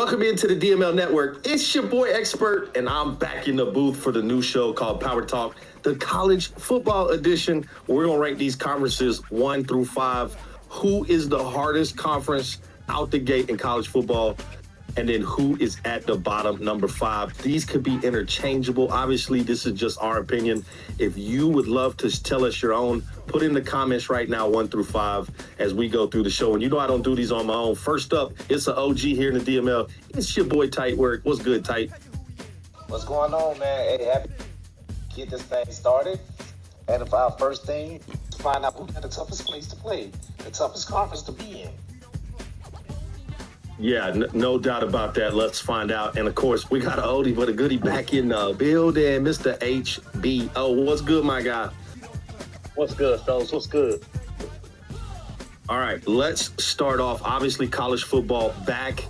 Welcome into the DML Network. It's your boy Expert, and I'm back in the booth for the new show called Power Talk, the college football edition. We're going to rank these conferences 1 through 5. Who is the hardest conference out the gate in college football? And then who is at the bottom, number 5? These could be interchangeable. Obviously, this is just our opinion. If you would love to tell us your own, put in the comments right now, 1 through 5, as we go through the show. And you know I don't do these on my own. First up, it's an OG here in the DML. It's your boy, Tight Work. What's good, Tight? What's going on, man? Hey, happy to get this thing started. And if our first thing is find out who's the toughest place to play, the toughest conference to be in. Yeah, no doubt about that. Let's find out. And, of course, we got an oldie but a goodie back in the building, Mr. HBO. What's good, my guy? What's good, fellas? What's good? All right, let's start off. Obviously, college football back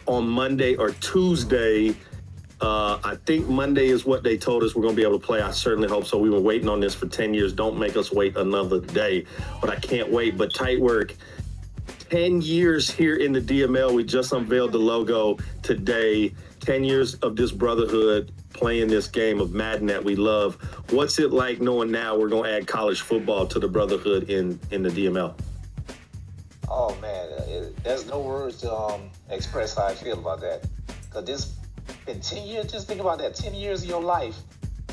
on Monday or Tuesday. I think Monday is what they told us we're going to be able to play. I certainly hope so. We've been waiting on this for 10 years. Don't make us wait another day. But I can't wait. But Tight Work, 10 years here in the DML. We just unveiled the logo today. 10 years of this brotherhood playing this game of Madden that we love. What's it like knowing now we're going to add college football to the brotherhood in the DML? Oh, man, there's no words to express how I feel about that. Because this been 10 years, just think about that, 10 years of your life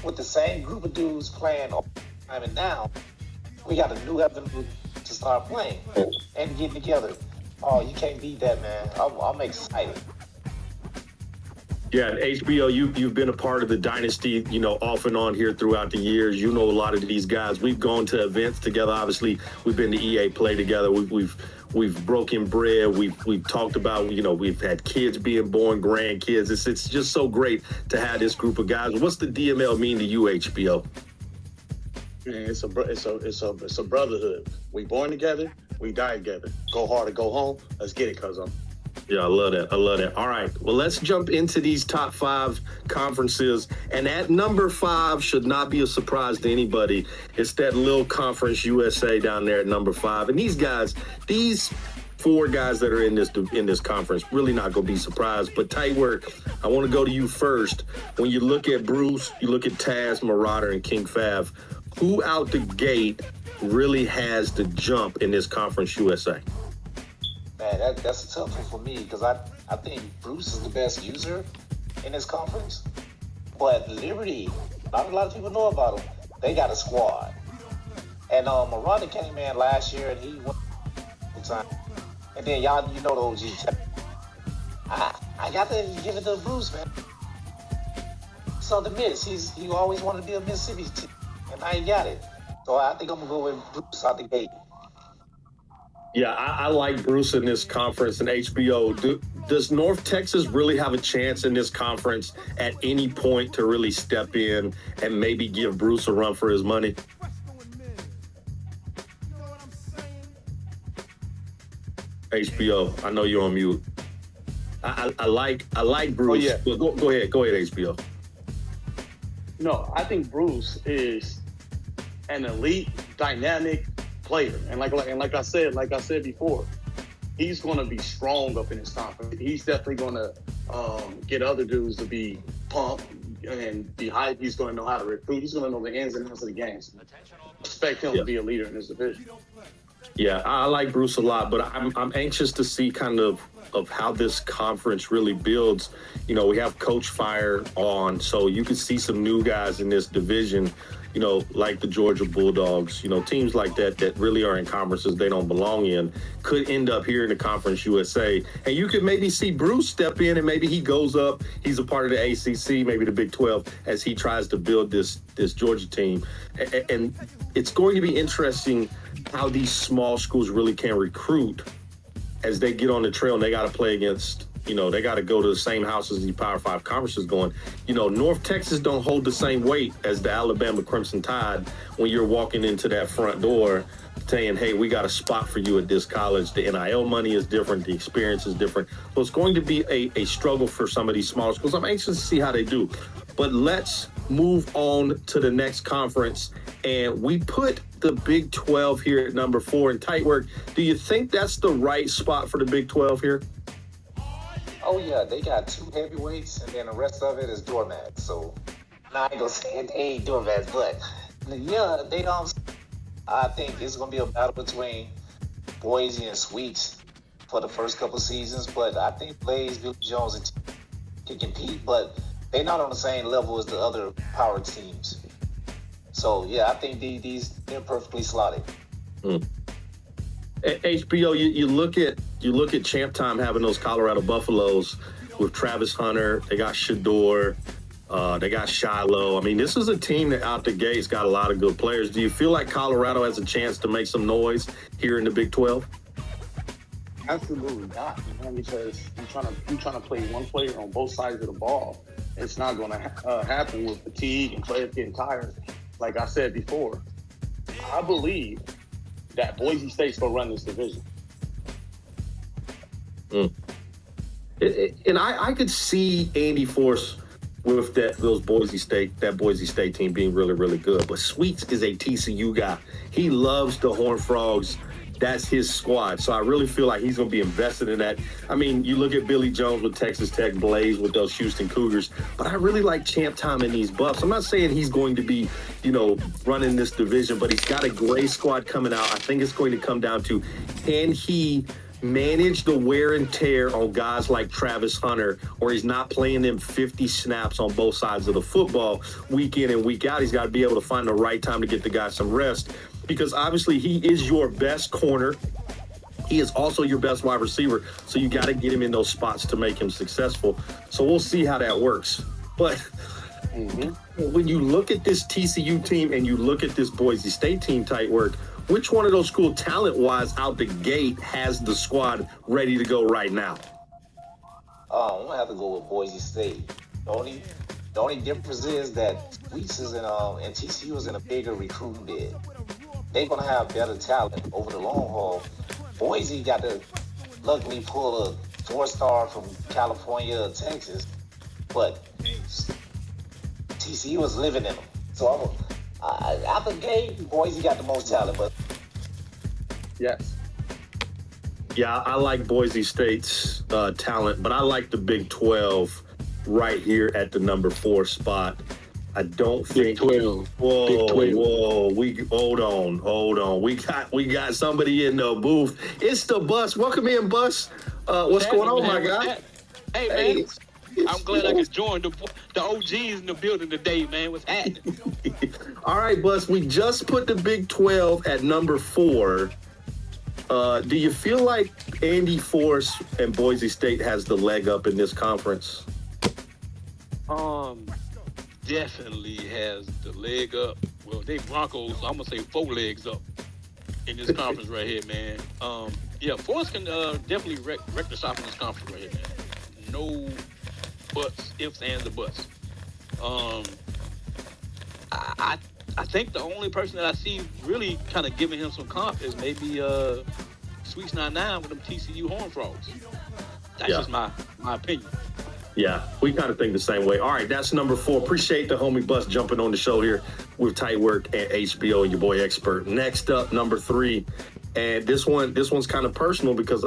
with the same group of dudes playing all the time. And now we got a new avenue to start playing and getting together. Oh, you can't beat that, man. I'm excited. Yeah, and HBO, you've been a part of the dynasty, off and on here throughout the years. You know a lot of these guys. We've gone to events together. Obviously, we've been to EA Play together. We've broken bread. We've talked about, we've had kids being born, grandkids. It's just so great to have this group of guys. What's the DML mean to you, HBO? Man, it's a brotherhood. We born together, we die together. Go hard or go home. Let's get it, cuzzo. Yeah, I love that. All right, well, let's jump into these top 5 conferences. And at number 5 should not be a surprise to anybody. It's that little conference USA down there at number 5. And these 4 guys that are in this conference, really not going to be surprised. But Tight Work, I want to go to you first. When you look at Bruce, you look at Taz, Marauder, and King Fav, who out the gate really has the jump in this conference USA? Man, that's a tough one for me because I think Bruce is the best user in this conference. But Liberty, not a lot of people know about them. They got a squad. And Marauder came in last year and he won time. And then y'all, you know the OG. I got to give it to Bruce, man. So the Miss, he always wanted to be a Mississippi team, and I got it. So I think I'm gonna go with Bruce out the gate. Yeah, I like Bruce in this conference. And HBO, does North Texas really have a chance in this conference at any point to really step in and maybe give Bruce a run for his money? HBO, I know you're on mute. I like Bruce. Oh, yeah. Go ahead, HBO. No, I think Bruce is an elite, dynamic player, and like I said before, he's going to be strong up in his conference. He's definitely going to get other dudes to be pumped and be hyped. He's going to know how to recruit. He's going to know the ins and outs of the games. Expect him to be a leader in this division. Yeah, I like Bruce a lot, but I'm anxious to see kind of how this conference really builds. We have Coach Fire on, so you can see some new guys in this division, like the Georgia Bulldogs, teams like that really are in conferences they don't belong in, could end up here in the Conference USA. And you could maybe see Bruce step in and maybe he goes up. He's a part of the ACC, maybe the Big 12, as he tries to build this Georgia team. And it's going to be interesting how these small schools really can recruit as they get on the trail and they got to play against, they got to go to the same houses as the Power 5 conferences going. North Texas don't hold the same weight as the Alabama Crimson Tide when you're walking into that front door saying, hey, we got a spot for you at this college. The NIL money is different. The experience is different. So it's going to be a struggle for some of these smaller schools. I'm anxious to see how they do. But let's move on to the next conference. And we put the Big 12 here at number 4 in Tight Work. Do you think that's the right spot for the Big 12 here? Oh yeah, they got two heavyweights, and then the rest of it is doormats. So now I ain't gonna say they ain't doormats, but yeah, they I think it's gonna be a battle between Boise and Sweets for the first couple seasons, but I think Blaze, Billy Jones, and can compete, but they're not on the same level as the other power teams. So yeah, I think they're perfectly slotted. HBO, you look at Champ Time having those Colorado Buffaloes with Travis Hunter. They got Shador. They got Shiloh. I mean, this is a team that out the gate's got a lot of good players. Do you feel like Colorado has a chance to make some noise here in the Big 12? Absolutely not, man, because you're trying to play one player on both sides of the ball. It's not going to happen with fatigue and players getting tired. Like I said before, I believe that Boise State's going to run this division. And I could see Andy Force with that Boise State team being really, really good. But Sweets is a TCU guy. He loves the Horned Frogs. That's his squad. So I really feel like he's going to be invested in that. I mean, you look at Billy Jones with Texas Tech, Blaze with those Houston Cougars, but I really like Champ Time in these Buffs. I'm not saying he's going to be, running this division, but he's got a great squad coming out. I think it's going to come down to, can he manage the wear and tear on guys like Travis Hunter, or he's not playing them 50 snaps on both sides of the football week in and week out. He's got to be able to find the right time to get the guy some rest, because obviously he is your best corner. He is also your best wide receiver, so you got to get him in those spots to make him successful. So we'll see how that works. But when you look at this TCU team and you look at this Boise State team tight work, which one of those schools, talent-wise, out the gate, has the squad ready to go right now? I'm gonna have to go with Boise State. The only difference is that Sweets is and TCU is in a bigger recruiting bid. They're gonna have better talent over the long haul. Boise got to luckily pull a 4-star from California or Texas, but TCU is living in them. So out the gate, Boise got the most talent, but yes. Yeah, I like Boise State's talent, but I like the Big 12 right here at the number 4 spot. I don't think. Big 12. Whoa, Big 12. whoa. Hold on. We got somebody in the booth. It's the Bus. Welcome in, Bus. What's going on, my guy? Hey, man. I'm glad I could join the OGs in the building today, man. What's happening? All right, Bus. We just put the Big 12 at number 4. Do you feel like Andy Force and Boise State has the leg up in this conference? Definitely has the leg up. Well, they Broncos, I'm gonna say 4 legs up in this conference right here, man. Force can definitely wreck the shop in this conference right here, man. No buts, ifs, ands, or buts. I think the only person that I see really kind of giving him some comp is maybe Sweets 99 with them TCU Horned Frogs. That's just my opinion. Yeah, we kind of think the same way. All right, that's number 4. Appreciate the homie Bus jumping on the show here with Tight Work at HBO and your boy Expert. Next up, number 3, and this one's kind of personal because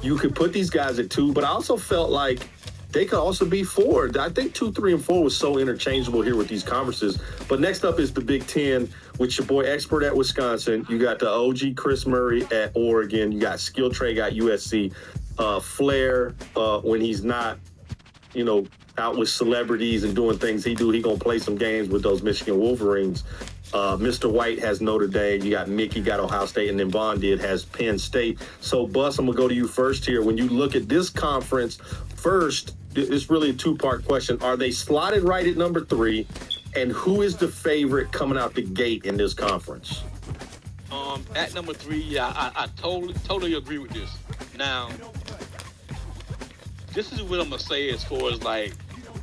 you could put these guys at 2, but I also felt like they could also be 4. I think 2, 3, and 4 was so interchangeable here with these conferences. But next up is the Big 10 with your boy Expert at Wisconsin. You got the OG Chris Murray at Oregon. You got Skill Trey got USC. Flair, when he's not, out with celebrities and doing things he gonna play some games with those Michigan Wolverines. Mr. White has Notre Dame. You got Mickey, got Ohio State, and then Bond has Penn State. So, Bus, I'm gonna go to you first here. When you look at this conference, first, it's really a 2-part question. Are they slotted right at number 3? And who is the favorite coming out the gate in this conference? At number 3, I totally agree with this. Now, this is what I'm gonna say as far as like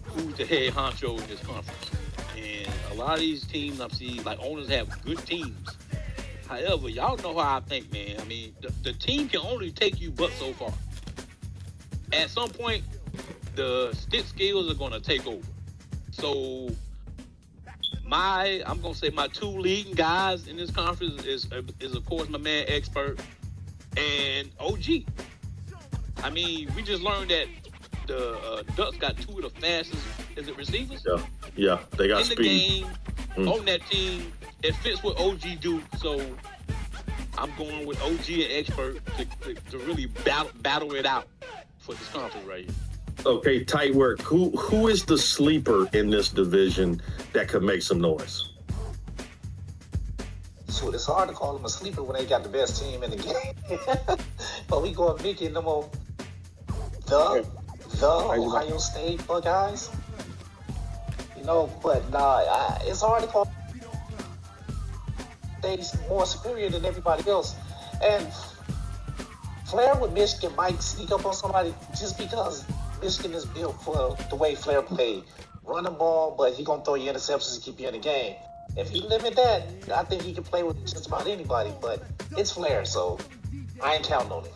who's the head honcho in this conference. And a lot of these teams I've seen, like, owners have good teams. However, y'all know how I think, man. I mean, the team can only take you but so far. At some point, the stick skills are gonna take over. So I'm gonna say my 2 leading guys in this conference is of course my man Expert and OG. I mean, we just learned that the Ducks got two of the fastest, is it receivers? Yeah, they got in speed. the game, on that team. It fits what OG do, so I'm going with OG and Expert to really battle it out for this conference right here. Okay, tight work. Who is the sleeper in this division that could make some noise? Shoot, it's hard to call them a sleeper when they got the best team in the game. But we going Mickey and them on the Ohio State Buckeyes. You know, but nah, it's hard to call. They're more superior than everybody else. And Flair with Michigan might sneak up on somebody just because Michigan is built for the way Flair played. Run the ball, but he going to throw you interceptions to keep you in the game. If he limit that, I think he can play with just about anybody, but it's Flair, so I ain't counting on it.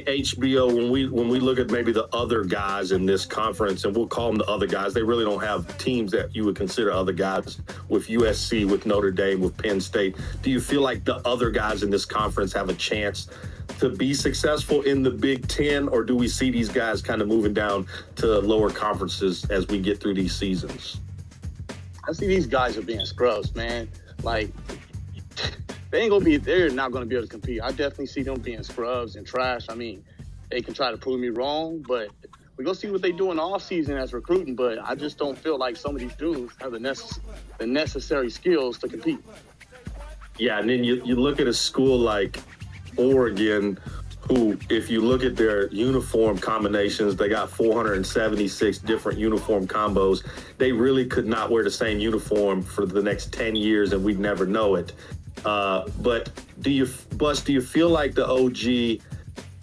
HBO, when we look at maybe the other guys in this conference, and we'll call them the other guys, they really don't have teams that you would consider other guys with USC, with Notre Dame, with Penn State. Do you feel like the other guys in this conference have a chance to be successful in the Big Ten, or do we see these guys kind of moving down to lower conferences as we get through these seasons? I see these guys are being scrubs, man. Like, they're not gonna be able to compete. I definitely see them being scrubs and trash. I mean, they can try to prove me wrong, but we're gonna see what they do in the offseason as recruiting, but I just don't feel like some of these dudes have the necessary skills to compete. Yeah, and then you look at a school like Oregon, who, if you look at their uniform combinations, they got 476 different uniform combos. They really could not wear the same uniform for the next 10 years, and we'd never know it. But do you feel like the OG,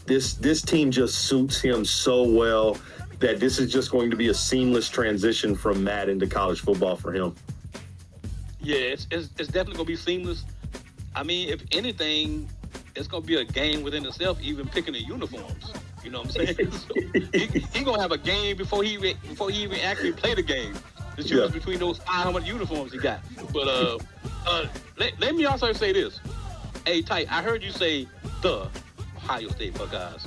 this team just suits him so well that this is just going to be a seamless transition from Matt into college football for him? Yeah, it's definitely gonna be seamless. I mean, if anything, it's gonna be a game within itself, even picking the uniforms. You know what I'm saying? So he gonna have a game before he even actually play the game. The choose between those 500 uniforms he got. But let me also say this. Hey, Tight, I heard you say the Ohio State Buckeyes.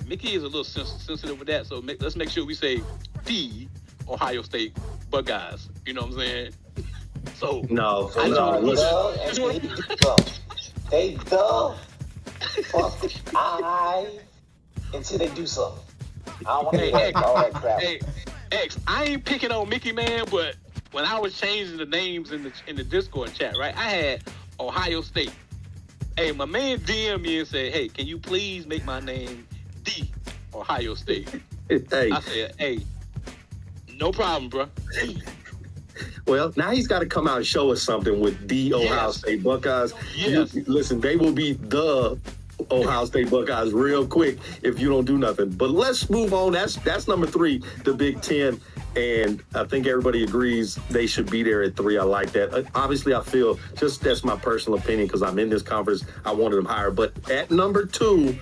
Mickey is a little sensitive with that, so let's make sure we say the Ohio State Buckeyes. You know what I'm saying? So they until they do something. I don't want to hear all that crap. Hey, X, I ain't picking on Mickey, man, but when I was changing the names in the Discord chat, right, I had Ohio State. Hey, my man DM me and said, hey, can you please make my name the Ohio State? Hey. I said, hey, no problem, bro. Well, now he's got to come out and show us something with the Ohio State Buckeyes. Yes. Listen, they will be the Ohio State Buckeyes real quick if you don't do nothing. But let's move on. That's number 3, the Big Ten. And I think everybody agrees they should be there at 3. I like that. Obviously, I feel, just that's my personal opinion because I'm in this conference, I wanted them higher. But at number 2,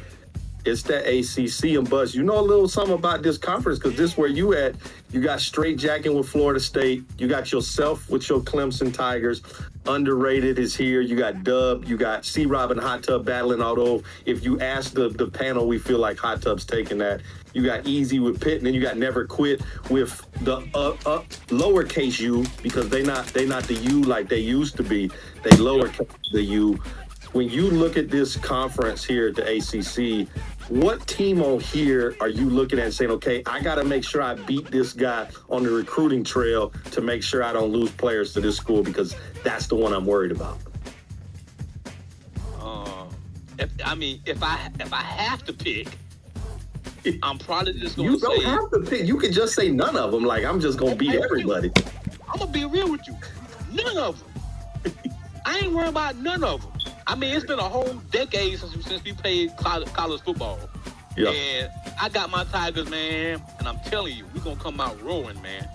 it's that ACC. And Buzz, you know a little something about this conference because this is where you at. You got straight jacking with Florida State. You got yourself with your Clemson Tigers. Underrated is here. You got Dub. You got C-Rob and Hot Tub battling. Although if you ask the panel, we feel like Hot Tub's taking that. You got Easy with Pitt, and then you got Never Quit with the lowercase U because they not the U like they used to be. They lowercase the U. When you look at this conference here at the ACC, what team on here are you looking at and saying, okay, I got to make sure I beat this guy on the recruiting trail to make sure I don't lose players to this school because that's the one I'm worried about? If I have to pick, I'm probably just going to say... You don't have to pick. You can just say none of them. Like, I'm just going to beat everybody. I'm going to be real with you. None of them. I ain't worried about none of them. I mean, it's been a whole decade since we played college football. Yeah. And I got my Tigers, man, and I'm telling you, we're going to come out roaring, man.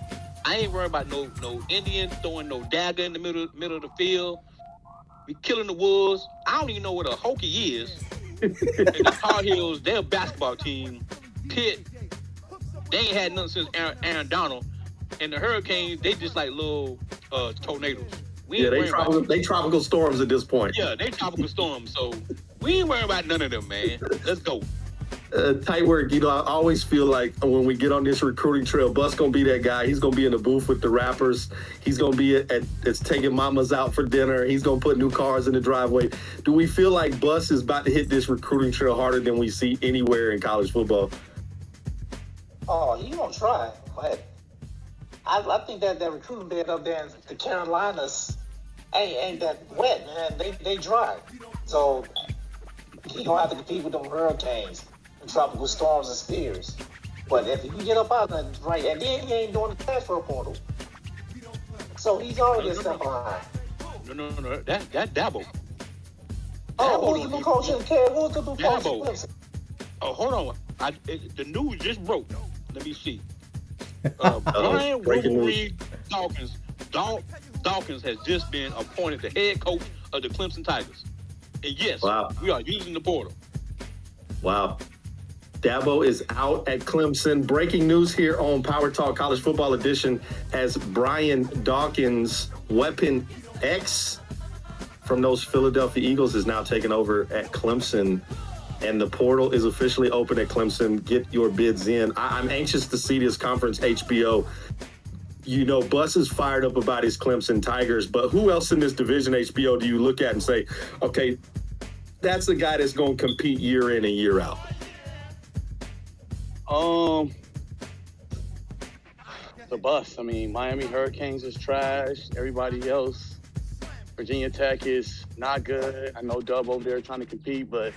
I ain't worried about no Indians throwing no dagger in the middle of the field. We killing the Wolves. I don't even know what a Hokie is. And the Tar Heels, they're a basketball team. Pitt, they ain't had nothing since Aaron Donald. And the Hurricanes, they just like little tornadoes. They tropical storms at this point. Yeah, they tropical storms. So we ain't worrying about none of them, man. Let's go. Tight work. I always feel like when we get on this recruiting trail, Bus gonna be that guy. He's gonna be in the booth with the rappers. He's gonna be at taking mamas out for dinner. He's gonna put new cars in the driveway. Do we feel like Bus is about to hit this recruiting trail harder than we see anywhere in college football? Oh, he gonna try, but I think that recruiting bed up there in the Carolinas ain't that wet, man. They dry, so he gonna have to compete with them hurricanes, and tropical storms and spears. But if he can get up out there, right, and then he ain't doing the transfer portal, so he's already a step behind. No. That Dabo. Oh, who's the new coach in Care? Who's the new coach in Clemson? Oh, hold on. The news just broke. Let me see. Brian Wolverine Dawkins has just been appointed the head coach of the Clemson Tigers. And yes, we are using the portal. Wow. Dabo is out at Clemson. Breaking news here on Power Talk College Football Edition as Brian Dawkins, Weapon X from those Philadelphia Eagles, is now taking over at Clemson. And the portal is officially open at Clemson. Get your bids in. I'm anxious to see this conference HBO. Bus is fired up about his Clemson Tigers, but who else in this division HBO do you look at and say, okay, that's the guy that's going to compete year in and year out? The Bus. I mean, Miami Hurricanes is trash. Everybody else, Virginia Tech is not good. I know Dub over there trying to compete, but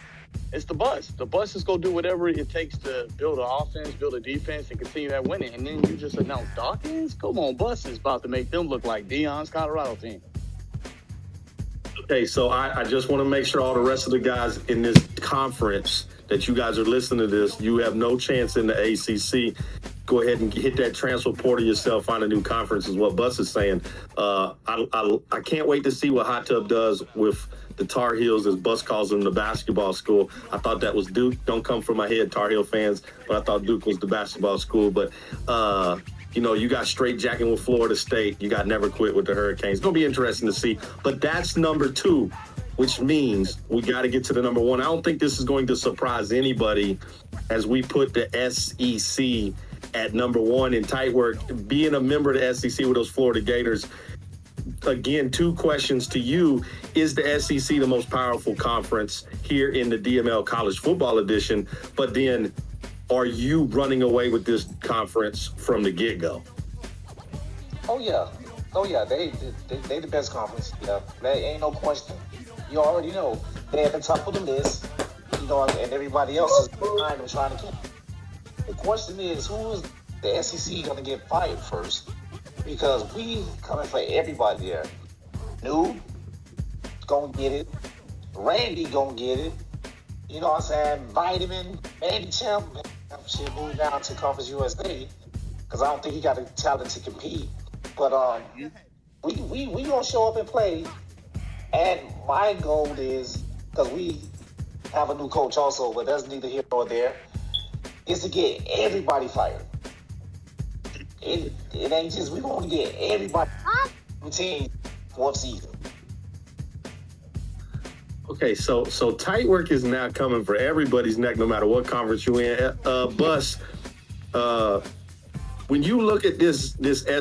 it's the Bus. The Bus is going to do whatever it takes to build an offense, build a defense, and continue that winning. And then you just announce Dawkins? Come on, Bus is about to make them look like Dion's Colorado team. Okay, so I just want to make sure all the rest of the guys in this conference that you guys are listening to this, you have no chance in the ACC. Go ahead and hit that transfer portal yourself, find a new conference is what Bus is saying. I can't wait to see what Hot Tub does with the Tar Heels, as Bus calls them, the basketball school. I thought that was Duke. Don't come from my head, Tar Heel fans, but I thought Duke was the basketball school. But, you got straight jacking with Florida State. You got never quit with the Hurricanes. It's going to be interesting to see. But that's number 2, which means we got to get to the number 1. I don't think this is going to surprise anybody as we put the SEC at number 1 in tight work. Being a member of the SEC with those Florida Gators, again, 2 questions to you. Is the SEC the most powerful conference here in the DML College Football Edition? But then, are you running away with this conference from the get-go? Oh yeah, they the best conference. Yeah, there ain't no question. You already know they're at the top of the list. And everybody else is behind them trying to keep. The question is, who is the SEC going to get fired first? Because we coming for everybody there. Noob going to get it. Randy going to get it. You know what I'm saying? Vitamin, Mandy Champ, should move down to Conference USA because I don't think he got the talent to compete. But we going to show up and play. And my goal is, because we have a new coach also, but that's neither here nor there, is to get everybody fired. It ain't just, we want to get everybody team one season. Okay, so tight work is now coming for everybody's neck, no matter what conference you're in. Bus, when you look at this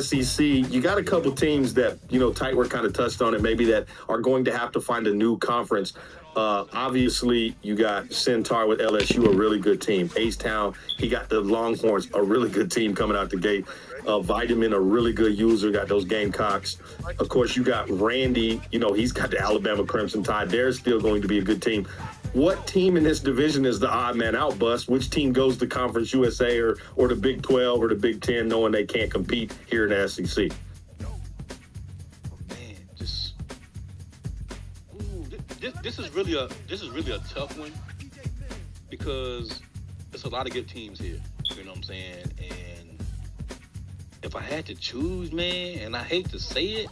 SEC, you got a couple teams that, tight work kind of touched on it, maybe that are going to have to find a new conference. Obviously, you got Centaur with LSU, a really good team. H-Town, he got the Longhorns, a really good team coming out the gate. Vitamin, a really good user, got those Gamecocks. Of course, you got Randy, he's got the Alabama Crimson Tide. They're still going to be a good team. What team in this division is the odd man out, Bus? Which team goes to Conference USA or the Big 12 or the Big 10, knowing they can't compete here in the SEC? This is really a tough one because there's a lot of good teams here. You know what I'm saying? And if I had to choose, man, and I hate to say it,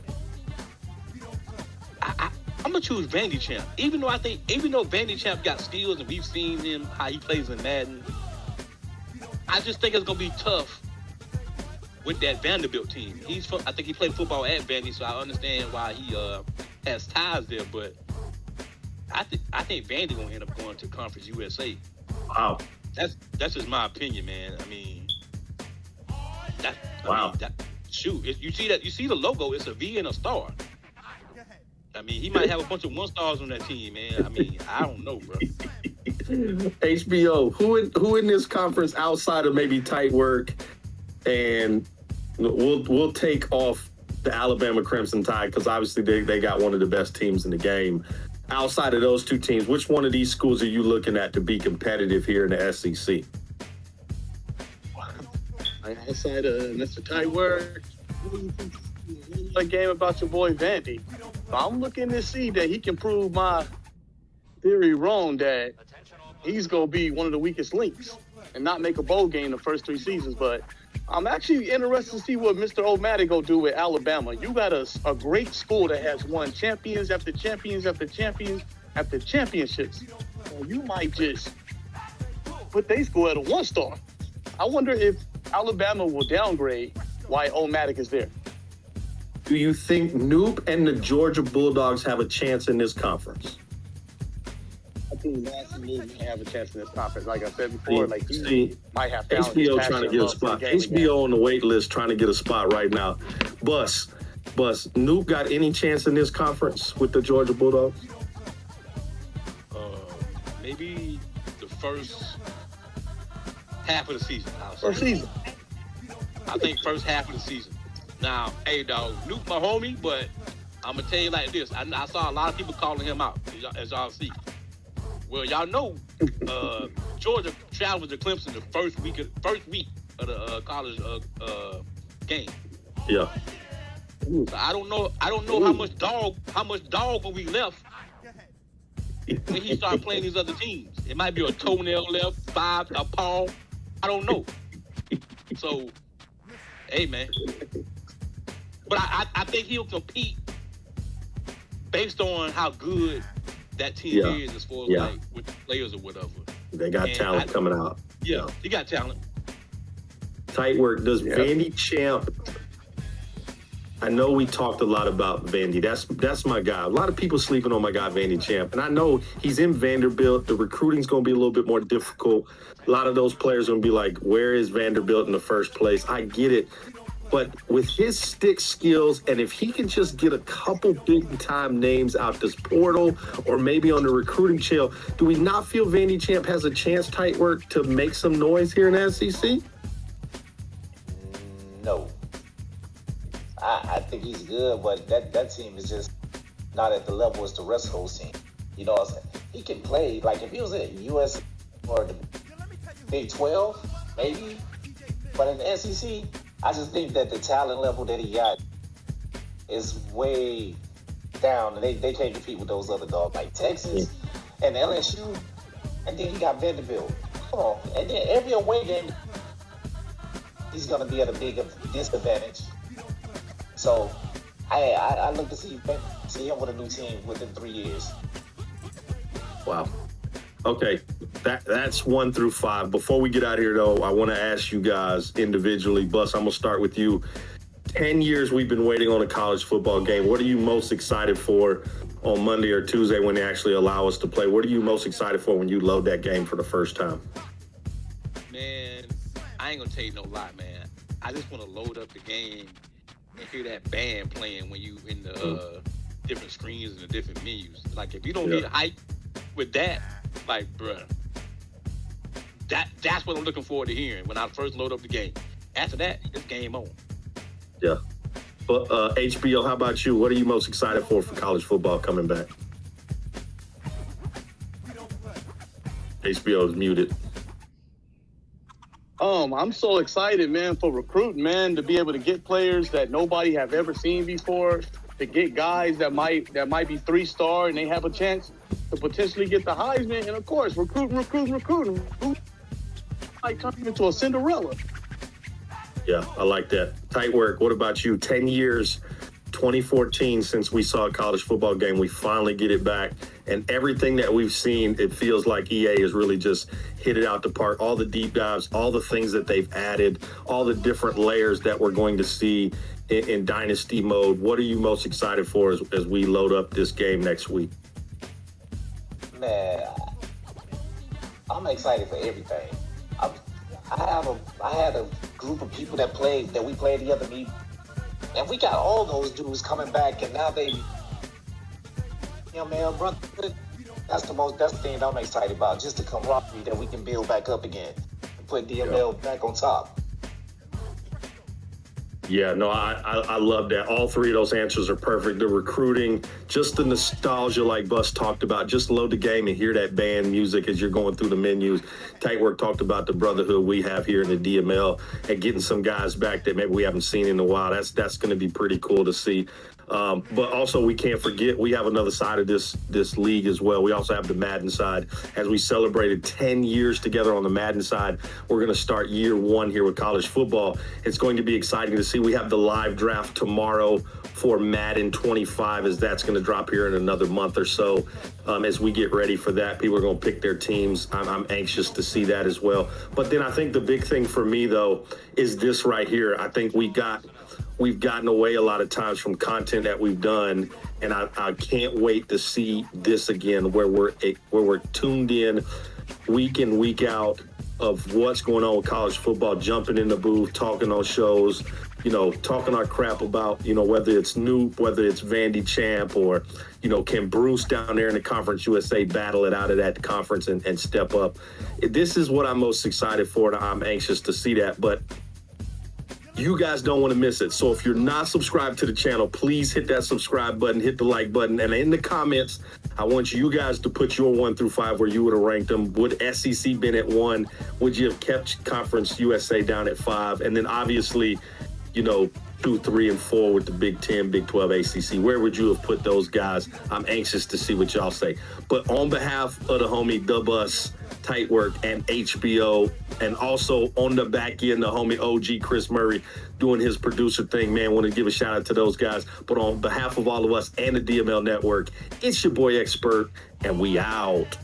I'm gonna choose Vandy Champ. Even though Vandy Champ got skills and we've seen him how he plays in Madden, I just think it's gonna be tough with that Vanderbilt team. I think he played football at Vandy, so I understand why he has ties there. But I think Vandy gonna end up going to Conference USA. Wow. that's just my opinion, man. I mean, that. Wow. You see the logo. It's a V and a star. I mean, he might have a bunch of 1 stars on that team, man. I mean, I don't know, bro. HBO, who in this conference outside of maybe tight work, and we'll take off the Alabama Crimson Tide because obviously they got one of the best teams in the game. Outside of those two teams, which one of these schools are you looking at to be competitive here in the SEC? Outside of Mr. Tight Work, a game about your boy Vandy. I'm looking to see that he can prove my theory wrong that he's going to be one of the weakest links and not make a bowl game the first 3 seasons. But I'm actually interested to see what Mr. O'Malley go do with Alabama. You got a great school that has won champions after champions after champions after championships. And you might just put their school at a 1 star. I wonder if Alabama will downgrade why O'Malley is there. Do you think Noop and the Georgia Bulldogs have a chance in this conference? I think Massey may have a chance in this conference. Like I said before, he might have HBO trying to get a spot. HBO on the wait list trying to get a spot right now. Bus, Noop got any chance in this conference with the Georgia Bulldogs? Maybe the first half of the season. First season. I think first half of the season. Now, hey, dog, Nuke my homie, but I'm going to tell you like this. I saw a lot of people calling him out, as y'all see. Well, y'all know Georgia traveled to Clemson the first week of the college game. Yeah. So I don't know how much dog when we left when he started playing these other teams. It might be a toenail left, 5, a paw. I don't know. So, hey, man. But I think he'll compete based on how good that team is as far as like with the players or whatever. They got talent coming out. Yeah, he got talent. Tight work. Does Vandy Champ? I know we talked a lot about Vandy. That's my guy. A lot of people sleeping on my guy Vandy Champ, and I know he's in Vanderbilt. The recruiting's going to be a little bit more difficult. A lot of those players are going to be like, "Where is Vanderbilt in the first place?" I get it. But with his stick skills, and if he can just get a couple big-time names out this portal or maybe on the recruiting trail, do we not feel Vandy Champ has a chance, tight work, to make some noise here in the SEC? No. I think he's good, but that team is just not at the level as the rest of those teams. You know what I'm saying? He can play. Like, if he was at US or the Big 12, maybe. But in the SEC, I just think that the talent level that he got is way down, and they can't compete with those other dogs like Texas and LSU, and then he got Vanderbilt. Come on, and then every away game, he's going to be at a big disadvantage. So I look to see him with a new team within 3 years. Wow. Okay, that's 1 through 5. Before we get out of here, though, I want to ask you guys individually. Bus, I'm going to start with you. 10 years we've been waiting on a college football game. What are you most excited for on Monday or Tuesday when they actually allow us to play? What are you most excited for when you load that game for the first time? Man, I ain't going to tell you no lie, man. I just want to load up the game and hear that band playing when you in the different screens and the different menus. Like, if you don't get hyped with that, like, bruh, that's what I'm looking forward to hearing when I first load up the game. After that, it's game on. Yeah. But HBO, how about you? What are you most excited for college football coming back? HBO is muted. I'm so excited, man, for recruiting, man, to be able to get players that nobody have ever seen before, to get guys that might be 3-star and they have a chance to potentially get the Heisman, and of course, recruiting. Might turn into a Cinderella. Yeah, I like that. Tight work. What about you? 10 years, 2014 since we saw a college football game. We finally get it back. And everything that we've seen, it feels like EA has really just hit it out the park. All the deep dives, all the things that they've added, all the different layers that we're going to see in Dynasty mode. What are you most excited for as we load up this game next week? Man, I'm excited for everything. I had a group of people that we played together, and we got all those dudes coming back, and now they, man, brother, that's the thing that I'm excited about, just the camaraderie that we can build back up again, and put DML back on top. Yeah, no, I love that. All three of those answers are perfect. The recruiting, just the nostalgia like Bus talked about. Just load the game and hear that band music as you're going through the menus. Tight Work talked about the brotherhood we have here in the DML and getting some guys back that maybe we haven't seen in a while. That's going to be pretty cool to see. But also, we can't forget we have another side of this league as well. We also have the Madden side. As we celebrated 10 years together on the Madden side, we're going to start year one here with college football. It's going to be exciting to see. We have the live draft tomorrow for Madden 25, as that's going to drop here in another month or so. As we get ready for that, people are going to pick their teams. I'm anxious to see that as well. But then I think the big thing for me, though, is this right here. I think we've gotten away a lot of times from content that we've done, and I can't wait to see this again, where we're tuned in week out of what's going on with college football, jumping in the booth, talking on shows, talking our crap about, whether it's Snoop, whether it's Vandy Champ, or, can Bruce down there in the Conference USA battle it out of that conference and step up. This is what I'm most excited for, and I'm anxious to see that. But you guys don't want to miss it. So if you're not subscribed to the channel, please hit that subscribe button, hit the like button, and in the comments, I want you guys to put your 1 through 5 where you would have ranked them. Would SEC been at 1? Would you have kept Conference USA down at 5? And then obviously, 2, 3, and 4 with the Big 10, Big 12, ACC. Where would you have put those guys? I'm anxious to see what y'all say. But on behalf of the homie The Bus, Tight Work, and HBO, and also on the back end, the homie OG Chris Murray doing his producer thing, man, want to give a shout out to those guys. But on behalf of all of us and the DML Network, it's your boy Expert, and we out.